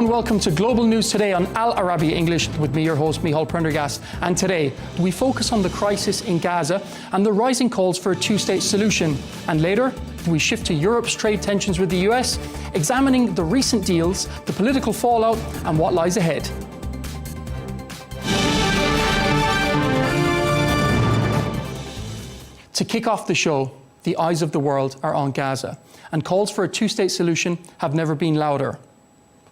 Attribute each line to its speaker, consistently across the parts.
Speaker 1: and welcome to Global News Today on Al Arabiya English with me, your host, Michael Prendergast. And today, we focus on the crisis in Gaza and the rising calls for a two-state solution. And later, we shift to Europe's trade tensions with the US, examining the recent deals, the political fallout, and what lies ahead. To kick off the show, the eyes of the world are on Gaza, and calls for a two-state solution have never been louder.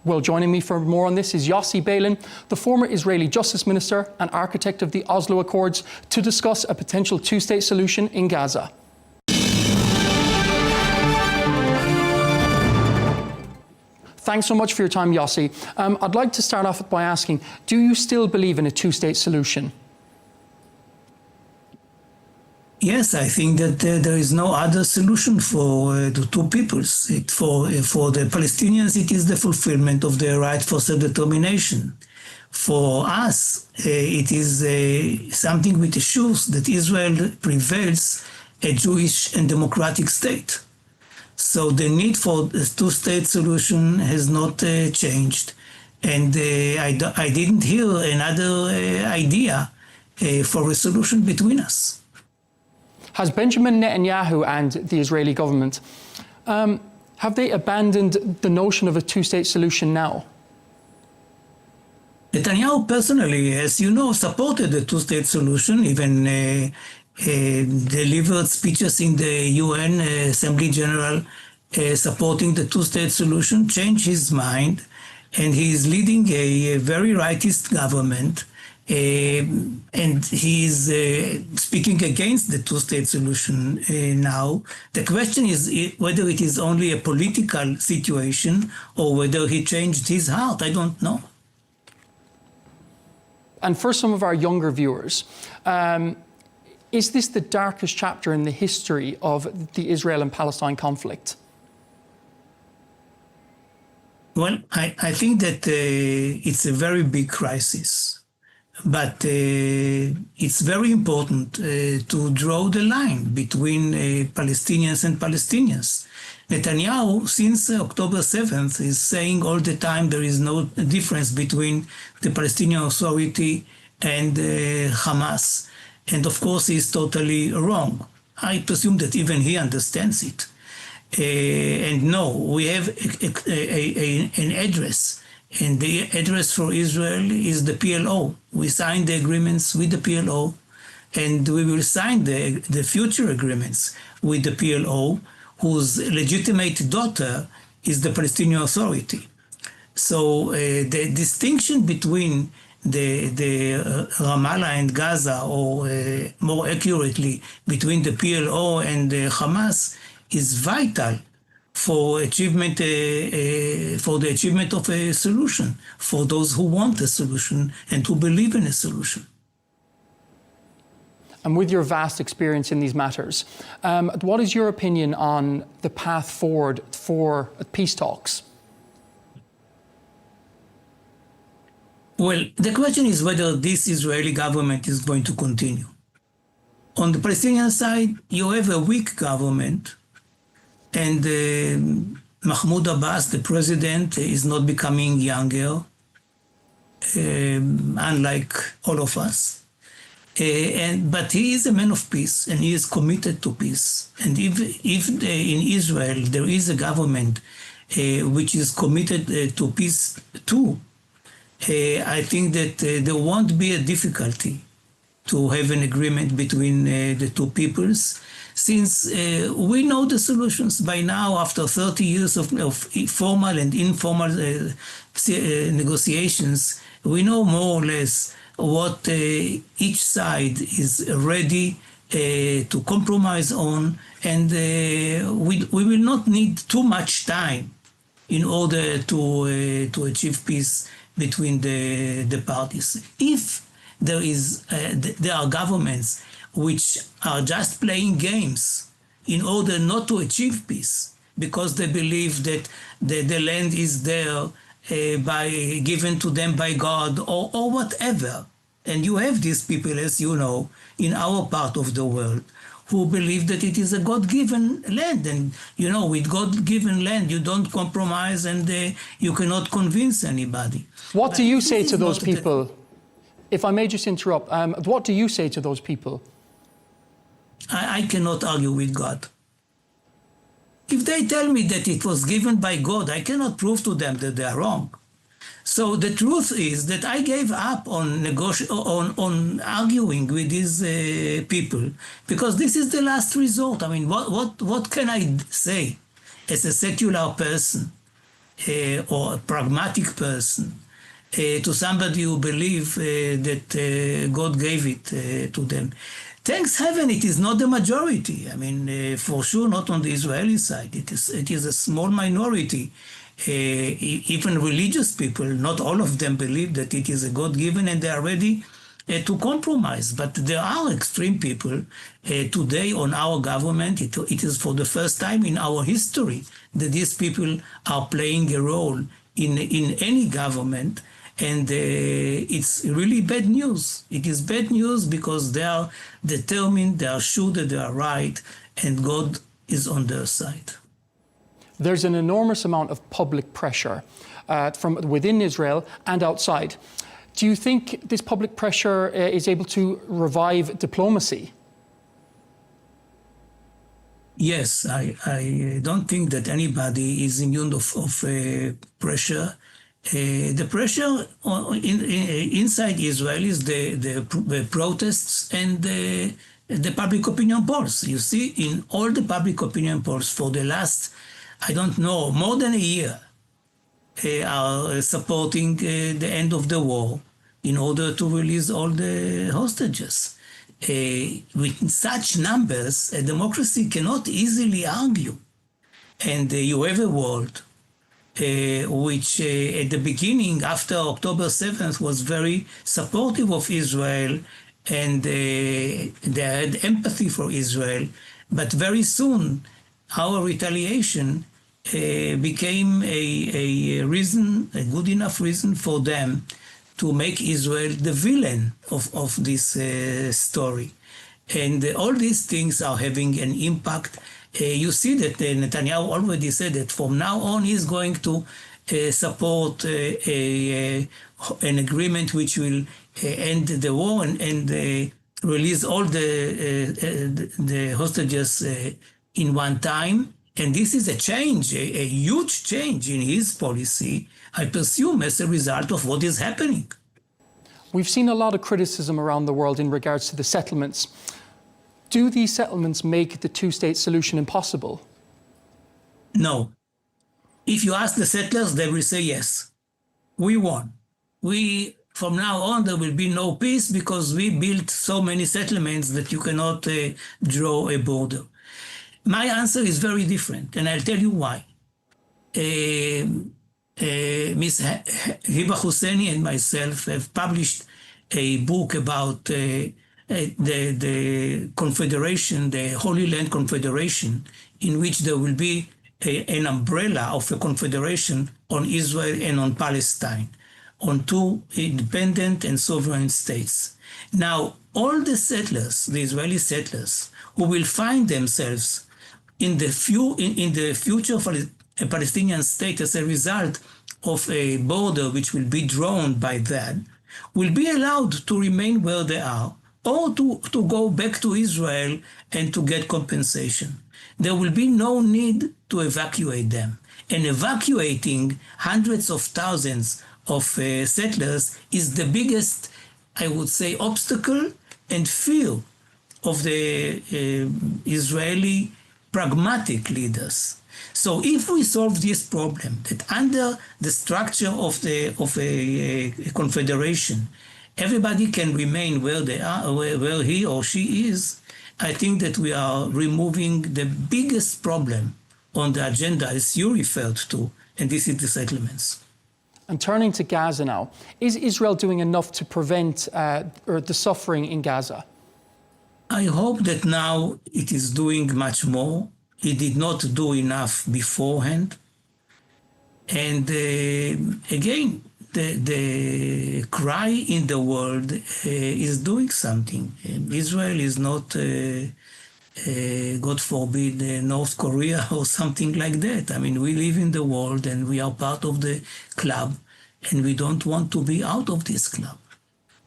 Speaker 1: Well, joining me for more on this is Yossi Beilin, the former Israeli Justice Minister and architect of the Oslo Accords, to discuss a potential two-state solution in Gaza. Thanks so much for your time, Yossi. I'd like to start off by asking, do you still believe in a two-state solution?
Speaker 2: Yes, I think that there is no other solution for the two peoples. For the Palestinians, it is the fulfillment of their right for self-determination. For us, it is something which assures that Israel prevails a Jewish and democratic state. So the need for a two-state solution has not changed. And I didn't hear another idea for a solution between us.
Speaker 1: Has Benjamin Netanyahu and the Israeli government, have they abandoned the notion of a two-state solution now?
Speaker 2: Netanyahu personally, as you know, supported the two-state solution, even delivered speeches in the UN Assembly General supporting the two-state solution, changed his mind, and he is leading a very rightist government. And he is speaking against the two-state solution now. The question is whether it is only a political situation or whether he changed his heart. I don't know.
Speaker 1: And for some of our younger viewers, is this the darkest chapter in the history of the Israel and Palestine conflict?
Speaker 2: Well, I think that it's a very big crisis. But it's very important to draw the line between Palestinians and Palestinians. Netanyahu, since October 7th, is saying all the time there is no difference between the Palestinian Authority and Hamas. And of course, he's totally wrong. I presume that even he understands it. And no, we have an address. And the address for Israel is the PLO. We signed the agreements with the PLO, and we will sign the future agreements with the PLO, whose legitimate daughter is the Palestinian Authority. So the distinction between the Ramallah and Gaza, or more accurately, between the PLO and the Hamas, is vital for the achievement of a solution, for those who want a solution and who believe in a solution.
Speaker 1: And with your vast experience in these matters, what is your opinion on the path forward for peace talks?
Speaker 2: Well, the question is whether this Israeli government is going to continue. On the Palestinian side, you have a weak government, and Mahmoud Abbas, the president, is not becoming younger, unlike all of us. But he is a man of peace, and he is committed to peace. And if in Israel there is a government which is committed to peace too, I think that there won't be a difficulty to have an agreement between the two peoples, since we know the solutions by now. After 30 years of formal and informal negotiations, we know more or less what each side is ready to compromise on, and we will not need too much time in order to achieve peace between the parties. If there are governments which are just playing games in order not to achieve peace, because they believe that the land is there given to them by God, or whatever. And you have these people, as you know, in our part of the world, who believe that it is a God-given land. And, you know, with God-given land, you don't compromise and you cannot convince anybody.
Speaker 1: What
Speaker 2: But
Speaker 1: do you
Speaker 2: this
Speaker 1: say
Speaker 2: is
Speaker 1: to those
Speaker 2: not the-
Speaker 1: people? If I may just interrupt, what do you say to those people?
Speaker 2: I cannot argue with God. If they tell me that it was given by God, I cannot prove to them that they are wrong. So the truth is that I gave up on on arguing with these people because this is the last resort. I mean, what can I say as a secular person or a pragmatic person to somebody who believes that God gave it to them? Thanks heaven, it is not the majority. I mean, for sure, not on the Israeli side. It is a small minority. Even religious people, not all of them believe that it is a God-given and they are ready to compromise. But there are extreme people today on our government. It is for the first time in our history that these people are playing a role in any government. And it's really bad news. It is bad news because they are determined, they are sure that they are right, and God is on their side.
Speaker 1: There's an enormous amount of public pressure from within Israel and outside. Do you think this public pressure is able to revive diplomacy?
Speaker 2: Yes, I don't think that anybody is immune of pressure. The pressure inside Israel is the protests and the public opinion polls. You see, in all the public opinion polls for the last, I don't know, more than a year, are supporting the end of the war in order to release all the hostages. With such numbers, a democracy cannot easily argue. And you have a world which at the beginning, after October 7th, was very supportive of Israel and they had empathy for Israel. But very soon, our retaliation became a reason, a good enough reason for them to make Israel the villain of this story. And all these things are having an impact. You see that Netanyahu already said that from now on he's going to support an agreement which will end the war and release all the hostages in one time. And this is a change, a huge change in his policy, I presume, as a result of what is happening.
Speaker 1: We've seen a lot of criticism around the world in regards to the settlements. Do these settlements make the two-state solution impossible?
Speaker 2: No. If you ask the settlers, they will say yes. We won. From now on, there will be no peace because we built so many settlements that you cannot draw a border. My answer is very different, and I'll tell you why. Ms. Hiba Husseini and myself have published a book about the Confederation, the Holy Land Confederation, in which there will be an umbrella of a confederation on Israel and on Palestine, on two independent and sovereign states. Now, all the settlers, the Israeli settlers, who will find themselves in the future Palestinian state as a result of a border which will be drawn by that, will be allowed to remain where they are or to go back to Israel and to get compensation. There will be no need to evacuate them. And evacuating hundreds of thousands of settlers is the biggest, I would say, obstacle and fear of the Israeli pragmatic leaders. So if we solve this problem, that under the structure of a confederation, everybody can remain where they are, where he or she is, I think that we are removing the biggest problem on the agenda, as you referred to, and this is the settlements.
Speaker 1: And turning to Gaza now, is Israel doing enough to prevent the suffering in Gaza?
Speaker 2: I hope that now it is doing much more. It did not do enough beforehand. And again, the cry in the world is doing something. Israel is not God forbid, North Korea or something like that. I mean, we live in the world and we are part of the club, and we don't want to be out of this club.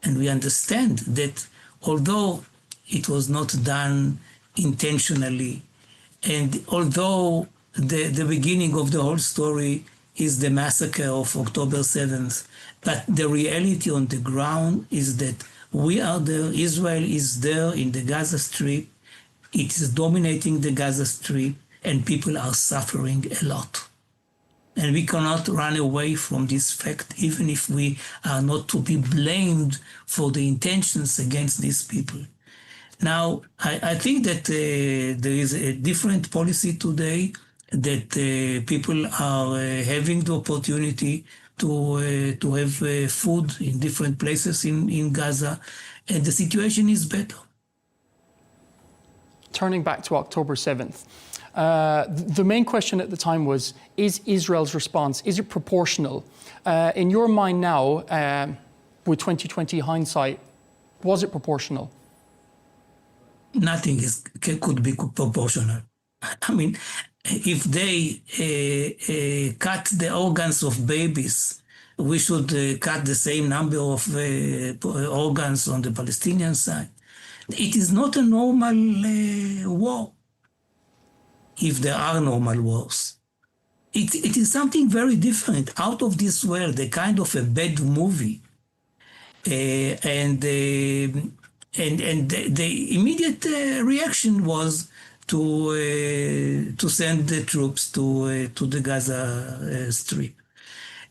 Speaker 2: And we understand that although it was not done intentionally, and although the beginning of the whole story is the massacre of October 7th, but the reality on the ground is that we are there, Israel is there in the Gaza Strip, it is dominating the Gaza Strip, and people are suffering a lot. And we cannot run away from this fact, even if we are not to be blamed for the intentions against these people. Now, I think that there is a different policy today, that people are having the opportunity to have food in different places in Gaza, and the situation is better.
Speaker 1: Turning back to October 7th, the main question at the time was, is Israel's response, is it proportional? In your mind now, with 2020 hindsight, was it proportional?
Speaker 2: Nothing could be proportional. I mean, if they cut the organs of babies, we should cut the same number of organs on the Palestinian side. It is not a normal war, if there are normal wars. It is something very different, out of this world, a kind of a bad movie. And the immediate reaction was to send the troops to the Gaza Strip.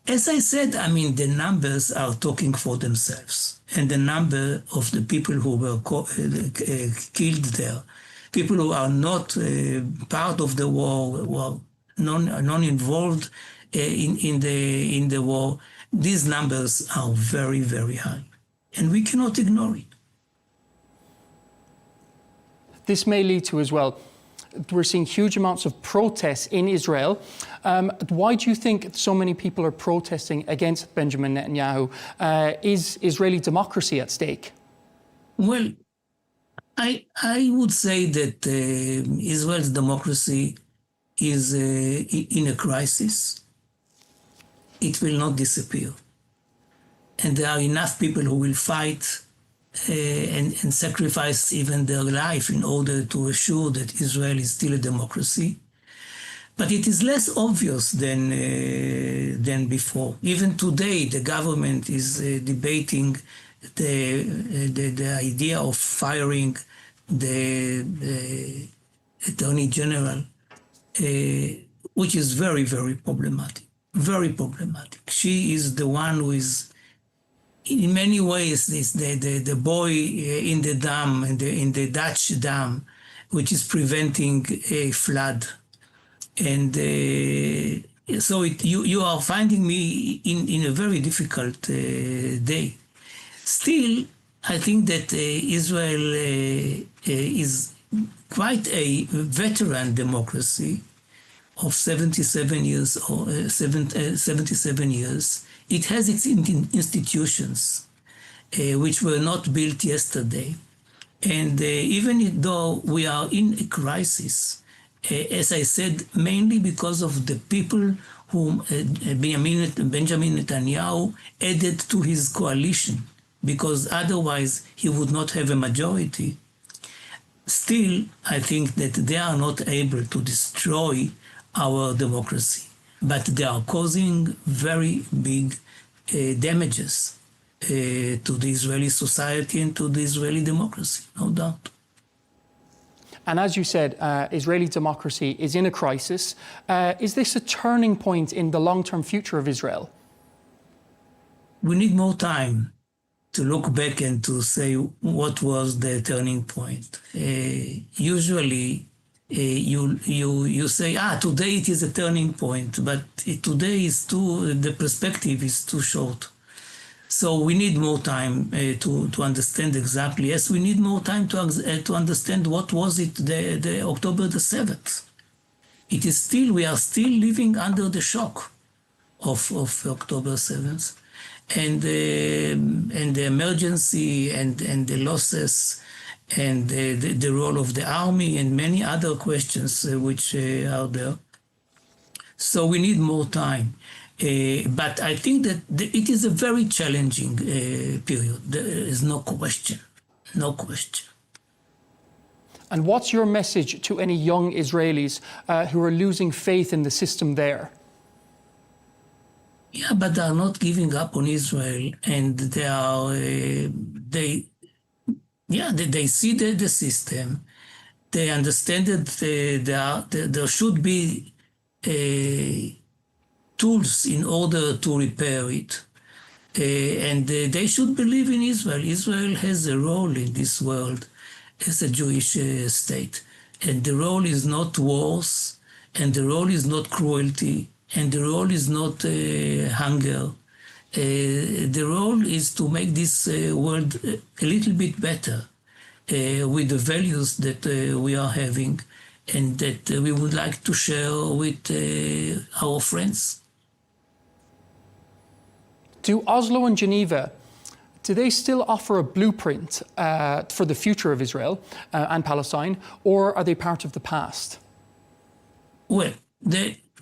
Speaker 2: As I said, I mean, the numbers are talking for themselves, and the number of the people who were killed there, people who are not part of the war, were non-involved in the war, these numbers are very, very high, and we cannot ignore it.
Speaker 1: This may lead to, as well, we're seeing huge amounts of protests in Israel. Why do you think so many people are protesting against Benjamin Netanyahu? Is Israeli democracy at stake?
Speaker 2: Well, I would say that Israel's democracy is in a crisis. It will not disappear. And there are enough people who will fight and sacrifice even their life in order to assure that Israel is still a democracy. But it is less obvious than before. Even today, the government is debating the idea of firing the Attorney General, which is very, very problematic. Very problematic. She is the one who is, in many ways, the boy in the dam, in the Dutch dam, which is preventing a flood. And so you are finding me in a very difficult day. Still, I think that Israel is quite a veteran democracy of 77 years. It has its institutions, which were not built yesterday. And even though we are in a crisis, as I said, mainly because of the people whom Benjamin Netanyahu added to his coalition, because otherwise he would not have a majority. Still, I think that they are not able to destroy our democracy, but they are causing very big damages to the Israeli society and to the Israeli democracy, no doubt.
Speaker 1: And as you said, Israeli democracy is in a crisis. Is this a turning point in the long-term future of Israel?
Speaker 2: We need more time to look back and to say what was the turning point. Usually, you say, today it is a turning point, but today is the perspective is too short. So we need more time to understand exactly. Yes, we need more time to understand what was it, the October the 7th. It is still, we are still living under the shock of October 7th. And the emergency and the losses and the role of the army and many other questions which are there. So we need more time. But I think that it is a very challenging period. There is no question, no question.
Speaker 1: And what's your message to any young Israelis who are losing faith in the system there?
Speaker 2: Yeah, but they are not giving up on Israel, and they are they see the system. They understand that there should be tools in order to repair it. And they should believe in Israel. Israel has a role in this world as a Jewish state. And the role is not wars, and the role is not cruelty, and the role is not hunger. The role is to make this world a little bit better with the values that we are having and that we would like to share with our friends.
Speaker 1: Do Oslo and Geneva, do they still offer a blueprint for the future of Israel and Palestine, or are they part of the past?
Speaker 2: Well,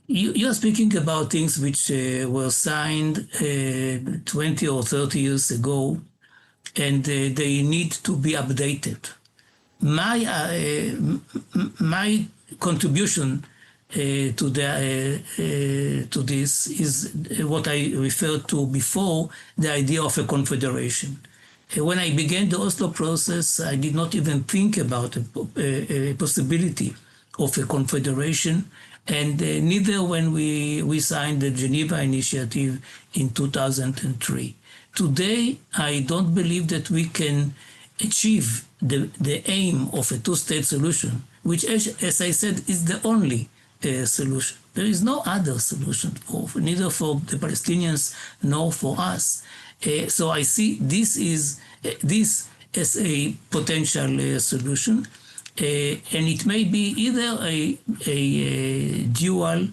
Speaker 2: you're speaking about things which were signed 20 or 30 years ago, and they need to be updated. My contribution to this is what I referred to before, the idea of a confederation. When I began the Oslo process, I did not even think about a possibility of a confederation, and neither when we signed the Geneva Initiative in 2003. Today, I don't believe that we can achieve the aim of a two-state solution, which, as I said, is the only solution. There is no other solution, neither for the Palestinians nor for us. So I see this as a potential solution, and it may be either a dual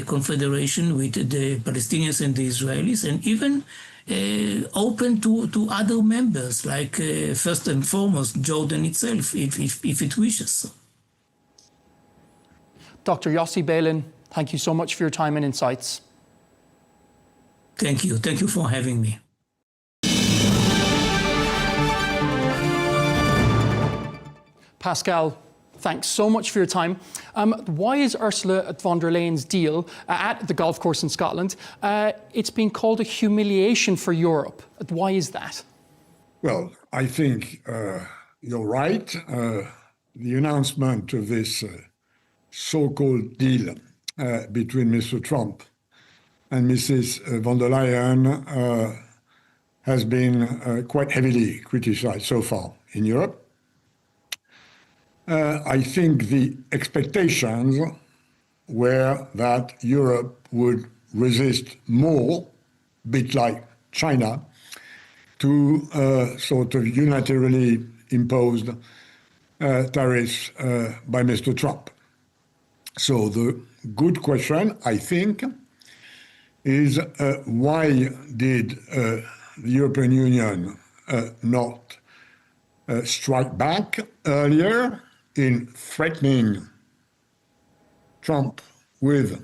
Speaker 2: confederation with the Palestinians and the Israelis, and even open to other members, like first and foremost Jordan itself, if it wishes so.
Speaker 1: Dr. Yossi Beilin, thank you so much for your time and insights.
Speaker 2: Thank you. Thank you for having me.
Speaker 1: Pascal, thanks so much for your time. Why is Ursula von der Leyen's deal at the golf course in Scotland, it's been called a humiliation for Europe? Why is that?
Speaker 3: Well, I think you're right. The announcement of this so-called deal between Mr. Trump and Mrs. von der Leyen has been quite heavily criticized so far in Europe. I think the expectations were that Europe would resist more, a bit like China, to sort of unilaterally imposed tariffs by Mr. Trump. So the good question, I think, is why did the European Union not strike back earlier in threatening Trump with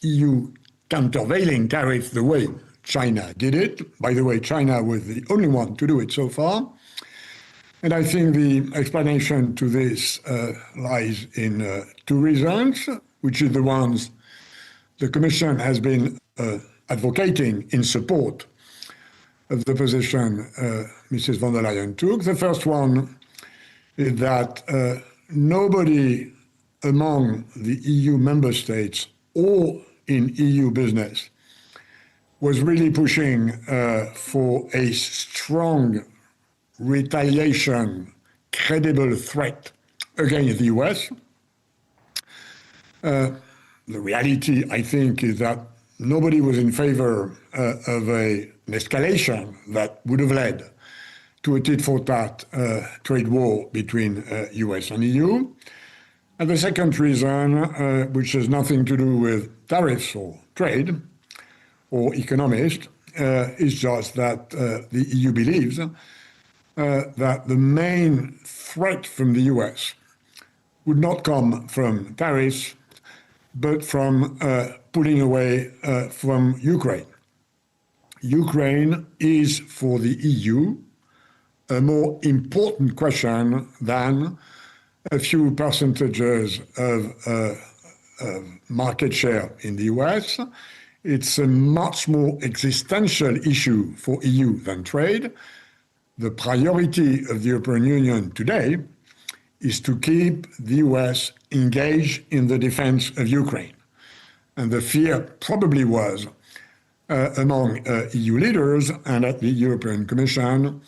Speaker 3: EU countervailing tariffs the way China did it? By the way, China was the only one to do it so far. And I think the explanation to this lies in two reasons, which is the ones the Commission has been advocating in support of the position Mrs. von der Leyen took. The first one is that nobody among the EU member states or in EU business was really pushing for a strong retaliation, credible threat against the US. The reality, I think, is that nobody was in favor of an escalation that would have led to a tit-for-tat trade war between US and EU. And the second reason, which has nothing to do with tariffs or trade or economics, is just that the EU believes that the main threat from the US would not come from tariffs, but from pulling away from Ukraine. Ukraine is for the EU a more important question than a few percentages of market share in the US. It's a much more existential issue for EU than trade. The priority of the European Union today is to keep the US engaged in the defense of Ukraine. And the fear probably was among EU leaders and at the European Commission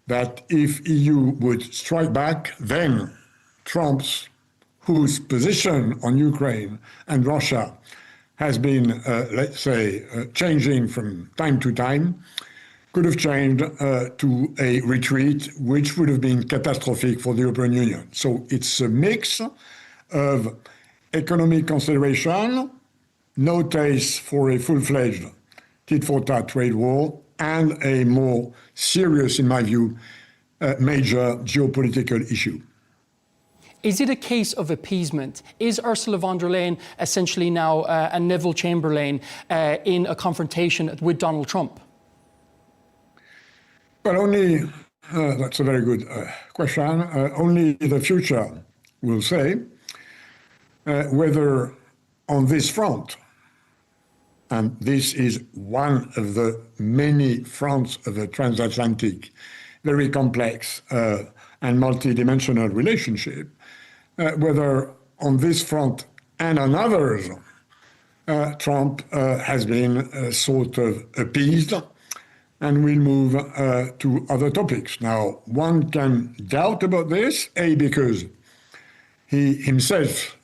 Speaker 3: that if EU would strike back, then Trump's, whose position on Ukraine and Russia has been, let's say, changing from time to time, could have changed to a retreat, which would have been catastrophic for the European Union. So it's a mix of economic consideration, no taste for a full-fledged tit-for-tat trade war, and a more serious, in my view, major geopolitical issue.
Speaker 1: Is it a case of appeasement? Is Ursula von der Leyen essentially now a Neville Chamberlain in a confrontation with Donald Trump?
Speaker 3: Well, only, that's a very good question. Only the future will say whether on this front, and this is one of the many fronts of a transatlantic, very complex and multidimensional relationship, whether on this front and on others, Trump has been sort of appeased and will move to other topics. Now, one can doubt about this, A, because he himself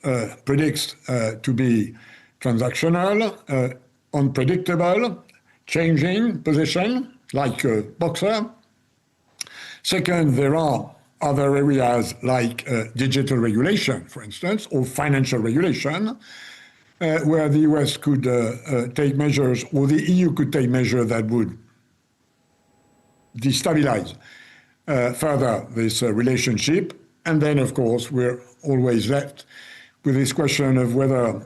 Speaker 3: predicts to be transactional, unpredictable, changing position, like a boxer. Second, there are other areas like digital regulation, for instance, or financial regulation, where the US could take measures, or the EU could take measures that would destabilize further this relationship. And then, of course, we're always left with this question of whether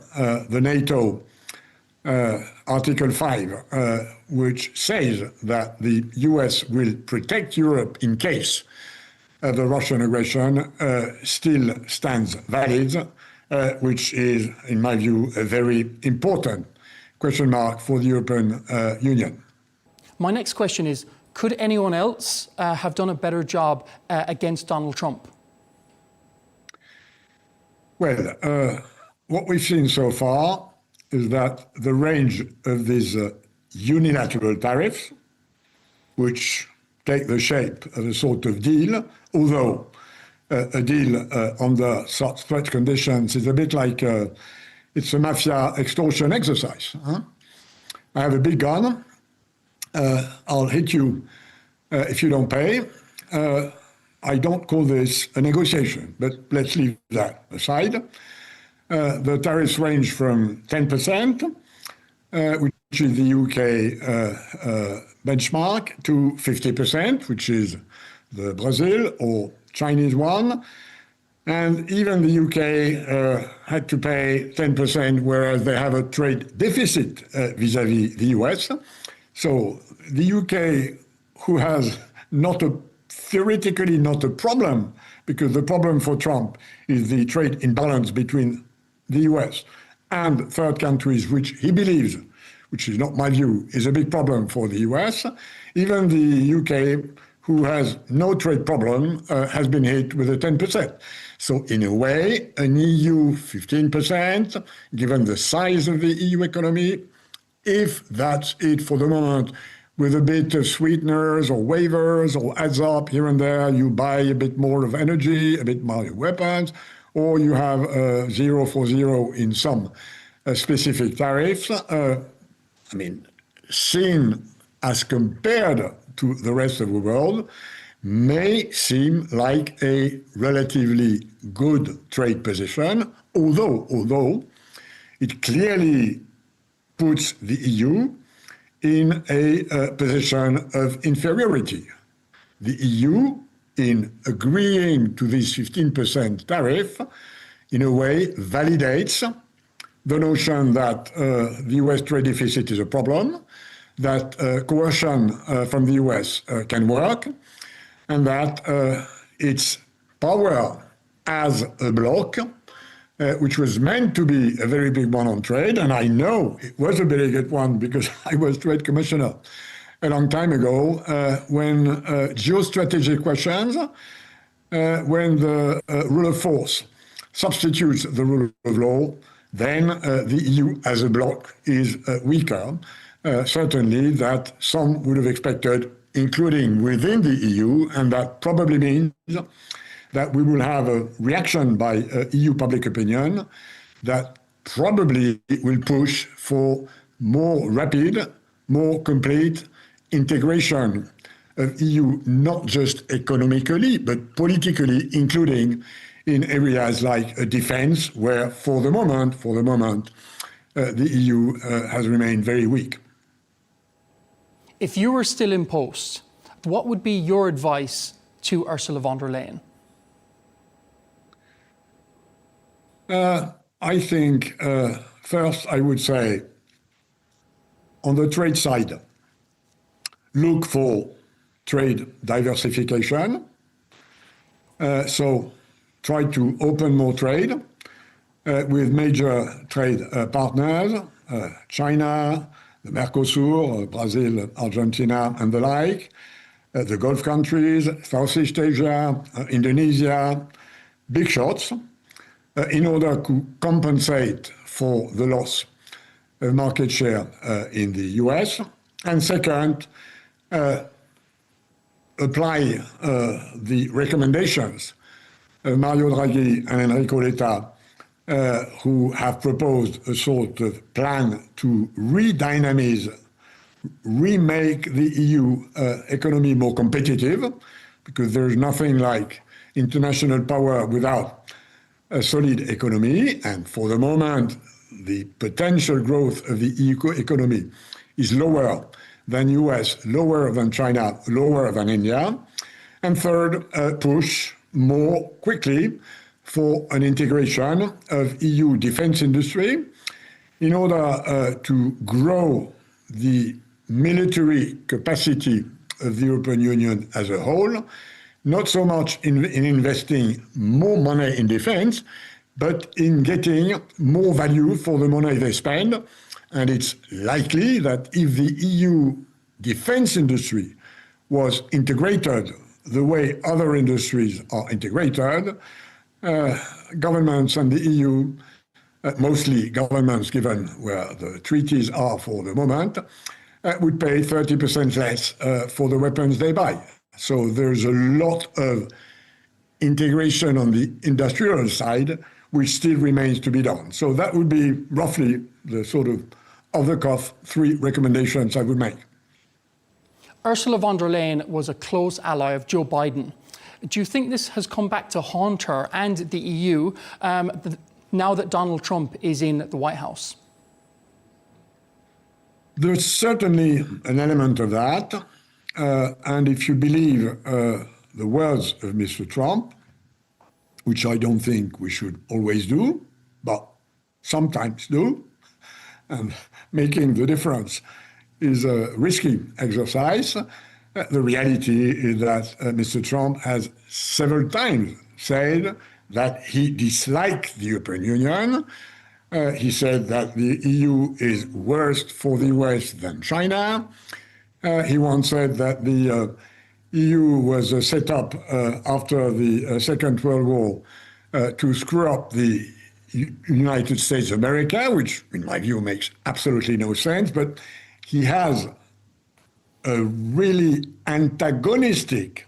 Speaker 3: the NATO Article 5, which says that the US will protect Europe in case of the Russian aggression, still stands valid, which is, in my view, a very important question mark for the European Union.
Speaker 1: My next question is, could anyone else have done a better job against Donald Trump?
Speaker 3: Well, what we've seen so far is that the range of these unilateral tariffs, which take the shape of a sort of deal, although a deal under such stretch conditions is a bit like it's a mafia extortion exercise. Huh? I have a big gun. I'll hit you if you don't pay. I don't call this a negotiation, but let's leave that aside. The tariffs range from 10%, which is the UK benchmark, to 50%, which is the Brazil or Chinese one. And even the UK had to pay 10%, whereas they have a trade deficit vis-à-vis the US. So the UK, who has theoretically not a problem, because the problem for Trump is the trade imbalance between the US and third countries, which he believes, which is not my view, is a big problem for the US. Even the UK, who has no trade problem, has been hit with a 10%. So in a way, an EU 15%, given the size of the EU economy, if that's it for the moment, with a bit of sweeteners or waivers or adds up here and there, you buy a bit more of energy, a bit more of weapons, or you have 0 for 0 in some specific tariffs. I mean, seen as compared to the rest of the world, may seem like a relatively good trade position, although it clearly puts the EU in a position of inferiority. the EU, in agreeing to this 15% tariff, in a way validates the notion that the US trade deficit is a problem, that coercion from the US can work, and that its power as a bloc, which was meant to be a very big one on trade, and I know it was a very good one because I was trade commissioner a long time ago, when geostrategic questions, when the rule of force substitutes the rule of law, then the EU as a bloc is weaker, certainly that some would have expected, including within the EU, and that probably means that we will have a reaction by EU public opinion that probably will push for more rapid, more complete integration of EU, not just economically, but politically, including in areas like defense, where for the moment, the EU has remained very weak.
Speaker 1: If you were still in post, what would be your advice to Ursula von der Leyen?
Speaker 3: I think, first, I would say, on the trade side, look for trade diversification. So try to open more trade with major trade partners, China, the Mercosur, Brazil, Argentina, and the like, the Gulf countries, Southeast Asia, Indonesia, big shots, in order to compensate for the loss of market share in the US. And second, apply the recommendations of Mario Draghi and Enrico Letta, who have proposed a sort of plan to re-dynamize, remake the EU economy more competitive, because there's nothing like international power without a solid economy. And for the moment, the potential growth of the EU economy is lower than US, lower than China, lower than India. And third, push more quickly for an integration of EU defense industry in order to grow the military capacity of the European Union as a whole, not so much in investing more money in defense, but in getting more value for the money they spend. And it's likely that if the EU defense industry was integrated the way other industries are integrated, governments and the EU, mostly governments given where the treaties are for the moment, would pay 30% less for the weapons they buy. So there's a lot of integration on the industrial side, which still remains to be done. So that would be roughly the sort of off-the-cuff 3 recommendations I would make.
Speaker 1: Ursula von der Leyen was a close ally of Joe Biden. Do you think this has come back to haunt her and the EU now that Donald Trump is in the White House?
Speaker 3: There's certainly an element of that. And if you believe the words of Mr. Trump, which I don't think we should always do, but sometimes do, and making the difference is a risky exercise. The reality is that Mr. Trump has several times said that he disliked the European Union. He said that the EU is worse for the US than China. He once said that the EU was set up after the Second World War to screw up the United States of America, which in my view makes absolutely no sense, but he has a really antagonistic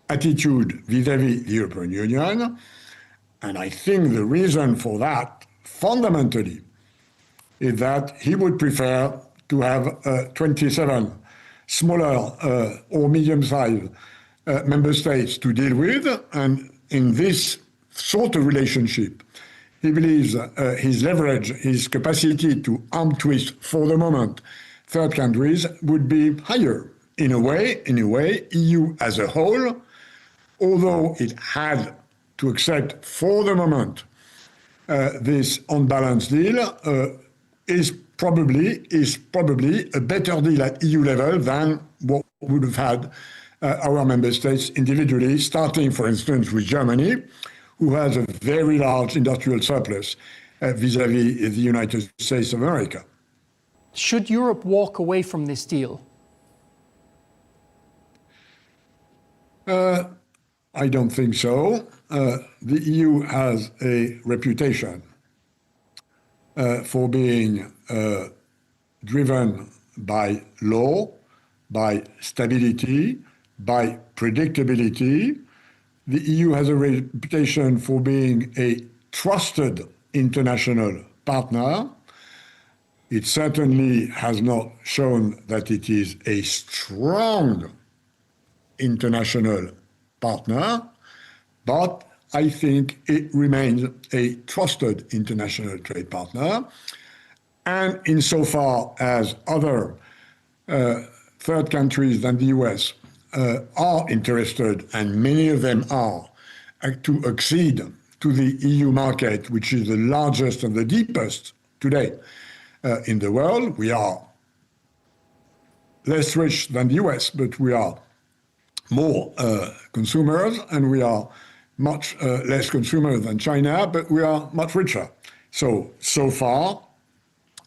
Speaker 3: attitude vis-à-vis the European Union. And I think the reason for that, fundamentally, is that he would prefer to have 27 smaller or medium-sized member states to deal with. And in this sort of relationship, he believes his leverage, his capacity to arm twist for the moment third countries would be higher. in a way, EU as a whole, although it had to accept for the moment this unbalanced deal, is probably a better deal at EU level than what would have had our member states individually, starting, for instance, with Germany, who has a very large industrial surplus vis-à-vis the United States of America.
Speaker 1: Should Europe walk away from this deal?
Speaker 3: I don't think so. The EU has a reputation for being driven by law, by stability, by predictability. The EU has a reputation for being a trusted international partner. It certainly has not shown that it is a strong international partner, but I think it remains a trusted international trade partner. And insofar as other third countries than the US are interested, and many of them are, to accede to the EU market, which is the largest and the deepest today in the world. We are less rich than the US, but we are more consumers, and we are much less consumers than China, but we are much richer. So far,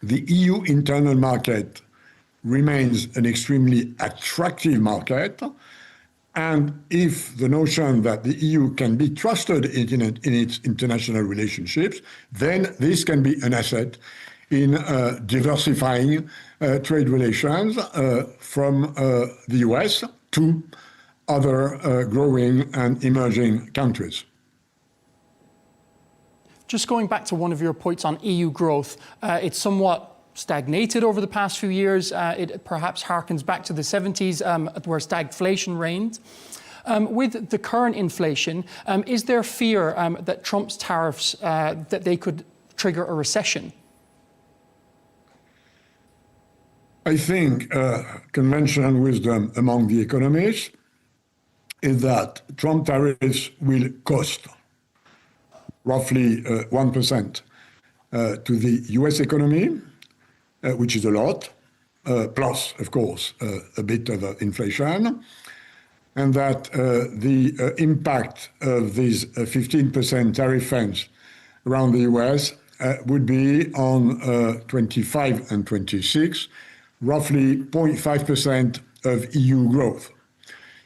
Speaker 3: the EU internal market remains an extremely attractive market. And if the notion that the EU can be trusted in its international relationships, then this can be an asset in diversifying trade relations from the US to other growing and emerging countries.
Speaker 1: Just going back to one of your points on EU growth, it's somewhat stagnated over the past few years. It perhaps harkens back to the 70s where stagflation reigned. With the current inflation, is there fear that Trump's tariffs, that they could trigger a recession?
Speaker 3: I think conventional wisdom among the economists is that Trump tariffs will cost roughly 1% to the US economy, which is a lot, plus, of course, a bit of inflation, and that the impact of these 15% tariff fence around the US would be on 25 and 26, roughly 0.5% of EU growth.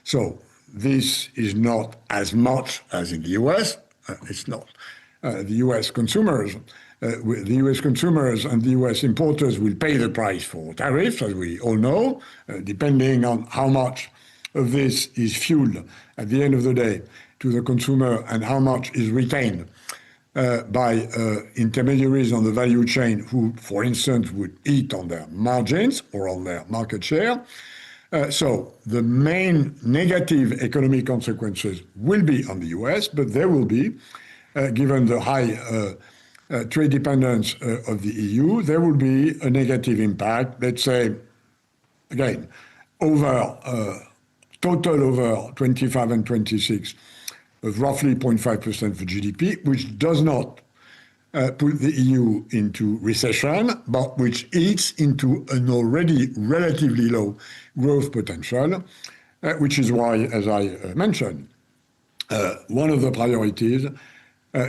Speaker 3: So this is not as much as in the US. It's not. The US consumers and the US importers will pay the price for tariffs, as we all know, depending on how much of this is fueled at the end of the day to the consumer and how much is retained by intermediaries on the value chain who, for instance, would eat on their margins or on their market share. So the main negative economic consequences will be on the US, but there will be, given the high trade dependence of the EU, there will be a negative impact, let's say, again, total over 25 and 26 of roughly 0.5% for GDP, which does not put the EU into recession, but which eats into an already relatively low growth potential, which is why, as I mentioned, one of the priorities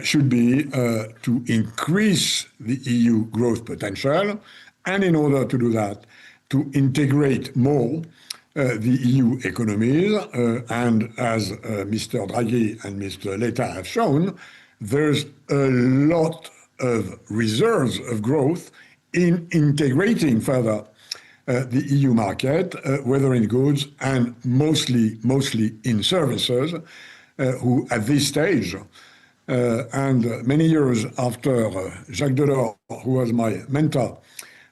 Speaker 3: should be to increase the EU growth potential, and in order to do that, to integrate more the EU economies. And as Mr. Draghi and Mr. Letta have shown, there's a lot of reserves of growth in integrating further the EU market, whether in goods and mostly in services, who at this stage, and many years after Jacques Delors, who was my mentor,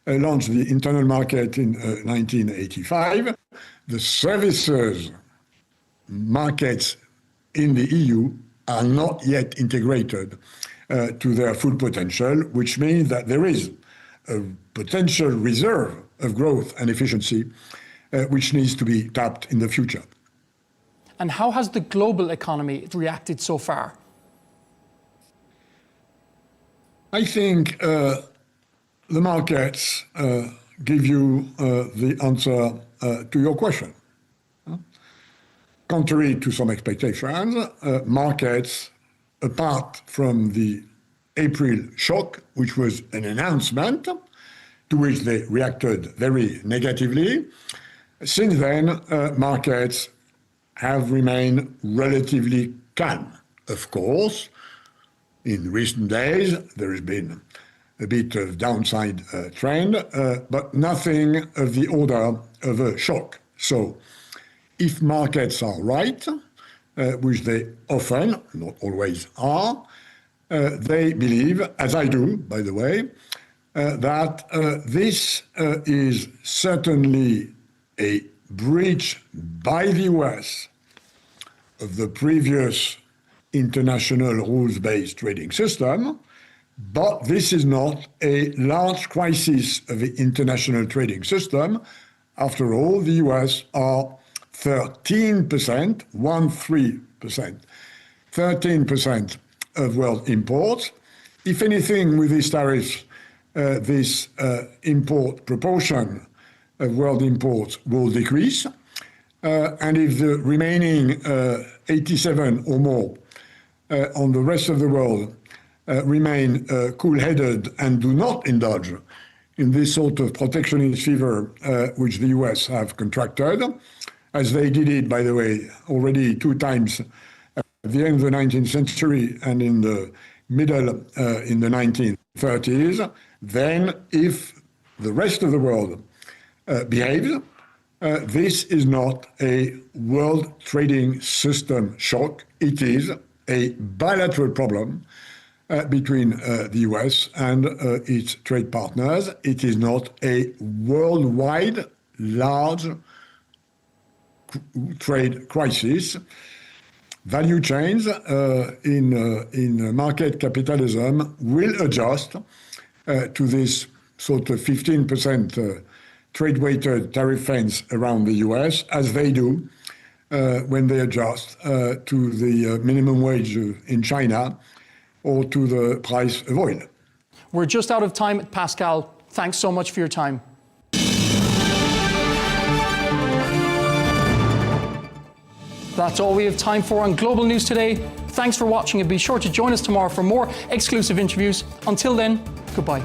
Speaker 3: launched the internal market in 1985, the services markets in the EU are not yet integrated to their full potential, which means that there is a potential reserve of growth and efficiency which needs to be tapped in the future.
Speaker 1: And how has the global economy reacted so far?
Speaker 3: I think the markets give you the answer to your question. Contrary to some expectations, markets, apart from the April shock, which was an announcement to which they reacted very negatively, since then, markets have remained relatively calm. Of course, in recent days, there has been a bit of downside trend, but nothing of the order of a shock. So if markets are right, which they often, not always are, they believe, as I do, by the way, that this is certainly a breach by the US of the previous international rules-based trading system, but this is not a large crisis of the international trading system. After all, the US are 13%, 13% of world imports. If anything, with these tariffs, this import proportion of world imports will decrease. And if the remaining 87 or more on the rest of the world remain cool-headed and do not indulge in this sort of protectionist fever which the US have contracted, as they did it, by the way, already 2 times at the end of the 19th century and in the middle in the 1930s, then if the rest of the world behaves, this is not a world trading system shock. It is a bilateral problem between the US and its trade partners. It is not a worldwide large trade crisis. Value chains in market capitalism will adjust to this sort of 15% trade-weighted tariff fence around the US, as they do when they adjust to the minimum wage in China or to the price of oil.
Speaker 1: We're just out of time. Pascal, thanks so much for your time. That's all we have time for on Global News today. Thanks for watching and be sure to join us tomorrow for more exclusive interviews. Until then, goodbye.